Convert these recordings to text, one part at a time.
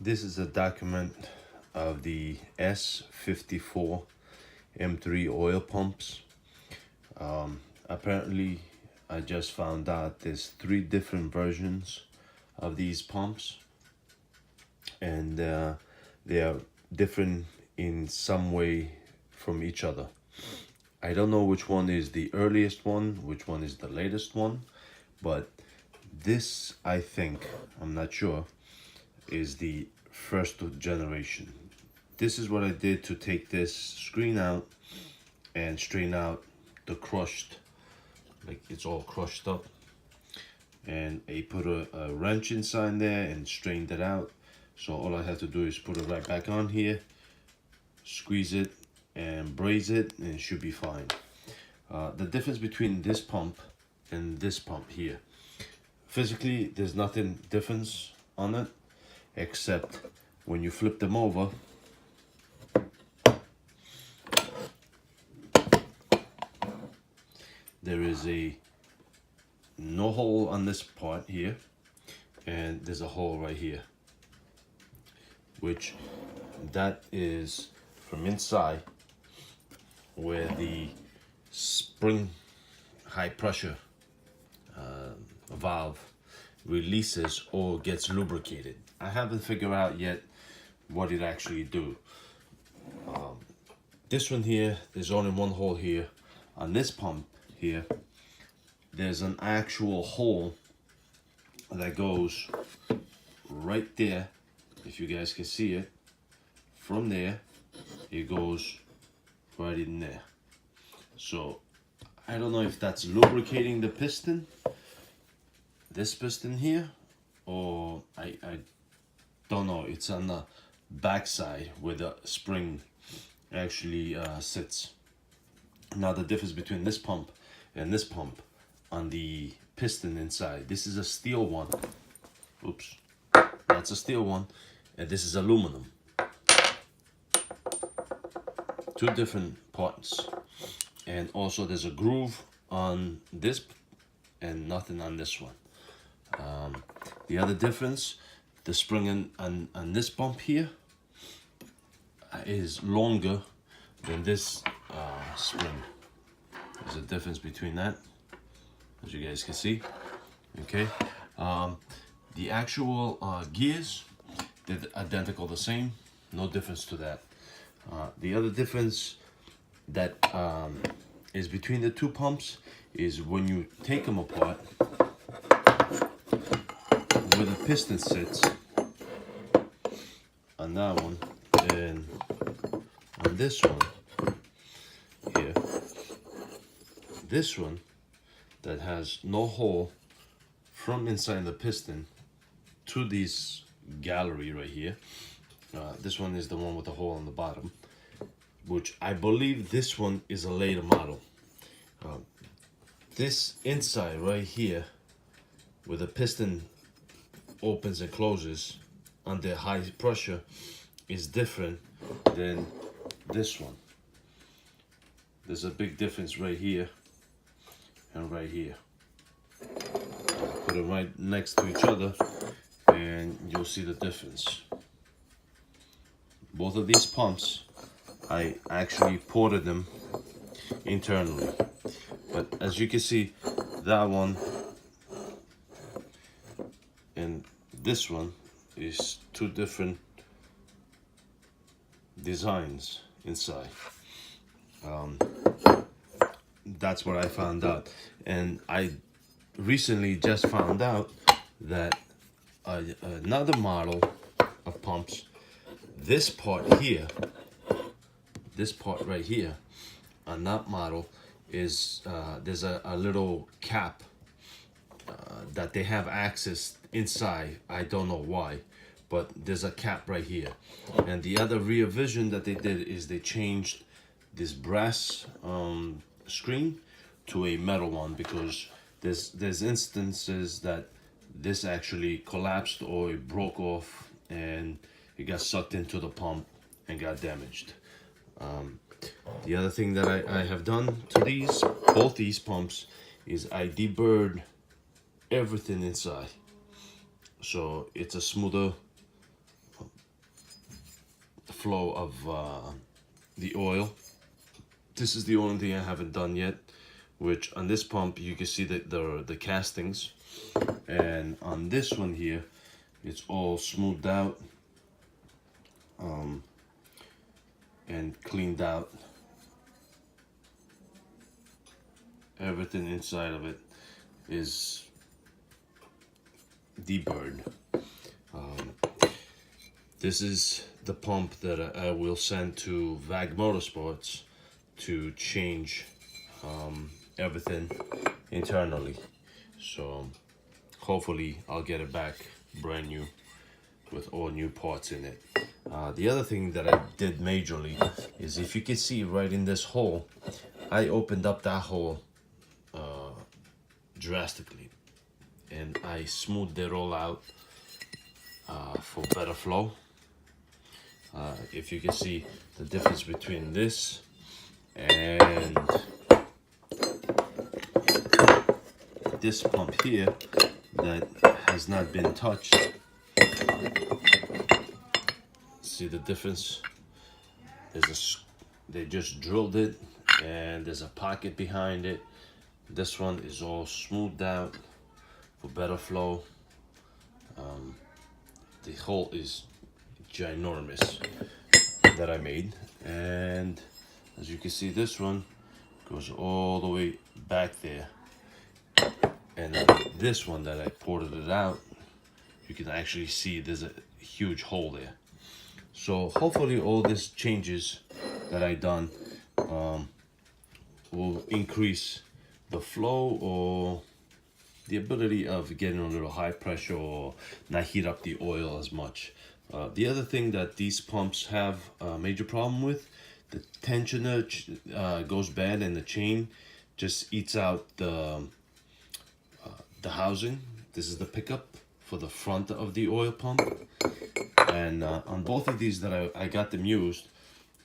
This is a document of the S54 M3 oil pumps. Apparently, I just found out there's 3 different versions of these pumps, and they are different in some way from each other. I don't know which one is the earliest one, which one is the latest one, but this, I think, I'm not sure, is the first generation. This is what I did to take this screen out and straighten out the crushed, like it's all crushed up, and I put a wrench inside there and strained it out. So all I have to do is put it right back on here, squeeze it and braze it, and it should be fine. The difference between this pump and this pump here, physically there's nothing difference on it, except when you flip them over, there is no hole on this part here, and there's a hole right here, which that is from inside where the spring high pressure valve releases or gets lubricated. I haven't figured out yet what it actually do. This one here, there's only one hole here. On this pump here, there's an actual hole that goes right there. If you guys can see it, from there it goes right in there. So I don't know if that's lubricating the piston, this piston here, or I don't know. It's on the back side where the spring actually sits. Now the difference between this pump and this pump on the piston inside, this is a steel one. Oops, that's a steel one, and this is aluminum. 2 different parts. And also there's a groove on this and nothing on this one. The other difference, the spring on this pump here is longer than this spring. There's a difference between that, as you guys can see. Okay, the actual gears, they're identical, the same, no difference to that. The other difference that is between the 2 pumps is when you take them apart, where the piston sits on that one and on this one here. This one that has no hole from inside the piston to this gallery right here. This one is the one with the hole on the bottom, which I believe this one is a later model. This inside right here, where the piston opens and closes under high pressure, is different than this one. There's a big difference right here and right here. Put them right next to each other and you'll see the difference. Both of these pumps, I actually ported them internally, but as you can see, that one and this one is 2 different designs inside. That's what I found out, and I recently just found out that another model of pumps, this part here, this part right here on that model is there's a little cap that they have access inside. I don't know why, but there's a cap right here. And the other rear vision that they did is they changed this brass screen to a metal one, because there's instances that this actually collapsed or it broke off and it got sucked into the pump and got damaged. The other thing that I have done to both these pumps, is I deburred everything inside, so it's a smoother flow of the oil. This is the only thing I haven't done yet, which on this pump you can see the castings, and on this one here it's all smoothed out and cleaned out. Everything inside of it is deburred. This is the pump that I will send to VAG Motorsports to change everything internally. So hopefully I'll get it back brand new with all new parts in it. The other thing that I did majorly is, if you can see right in this hole, I opened up that hole drastically, and I smoothed it all out for better flow. If you can see the difference between this and this pump here that has not been touched, see the difference? They just drilled it, and there's a pocket behind it. This one is all smoothed out for better flow. The hole is ginormous that I made, and as you can see, this one goes all the way back there, and then this one that I ported it out, you can actually see there's a huge hole there. So hopefully all these changes that I done will increase the flow or the ability of getting a little high pressure or not heat up the oil as much. The other thing that these pumps have a major problem with, the tensioner goes bad, and the chain just eats out the housing. This is the pickup for the front of the oil pump, and on both of these that I got them used,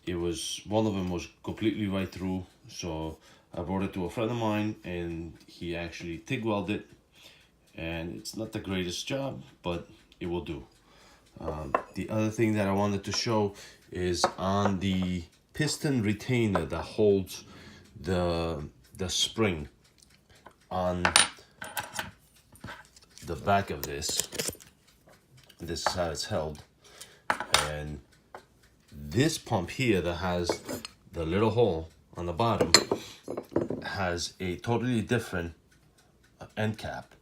it was, one of them was completely right through. So I brought it to a friend of mine, and he actually TIG welded it, and it's not the greatest job, but it will do. The other thing that I wanted to show is on the piston retainer that holds the spring on the back of this. This is how it's held, and this pump here that has the little hole on the bottom has a totally different end cap.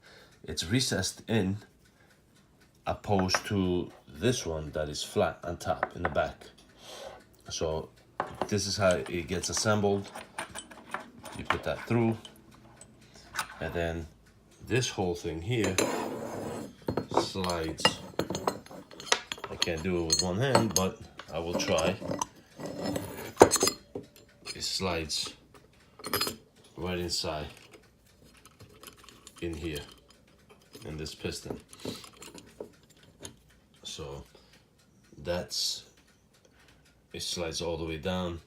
It's recessed in, opposed to this one that is flat on top in the back. So this is how it gets assembled. You put that through, and then this whole thing here slides. I can't do it with one hand, but I will try. It slides right inside in here in this piston. So it slides all the way down,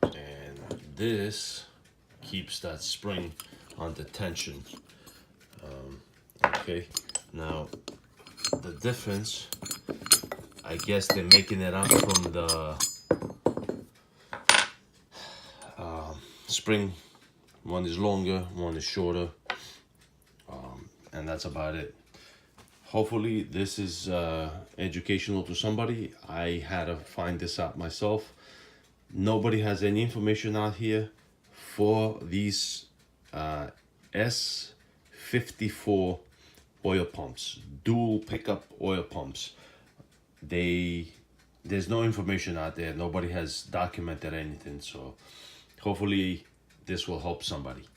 and this keeps that spring under tension. Okay, now the difference, I guess they're making it out from the spring. One is longer, one is shorter, and that's about it. Hopefully this is educational to somebody. I had to find this out myself. Nobody has any information out here for these S54 oil pumps, dual pickup oil pumps. There's no information out there. Nobody has documented anything, so hopefully this will help somebody.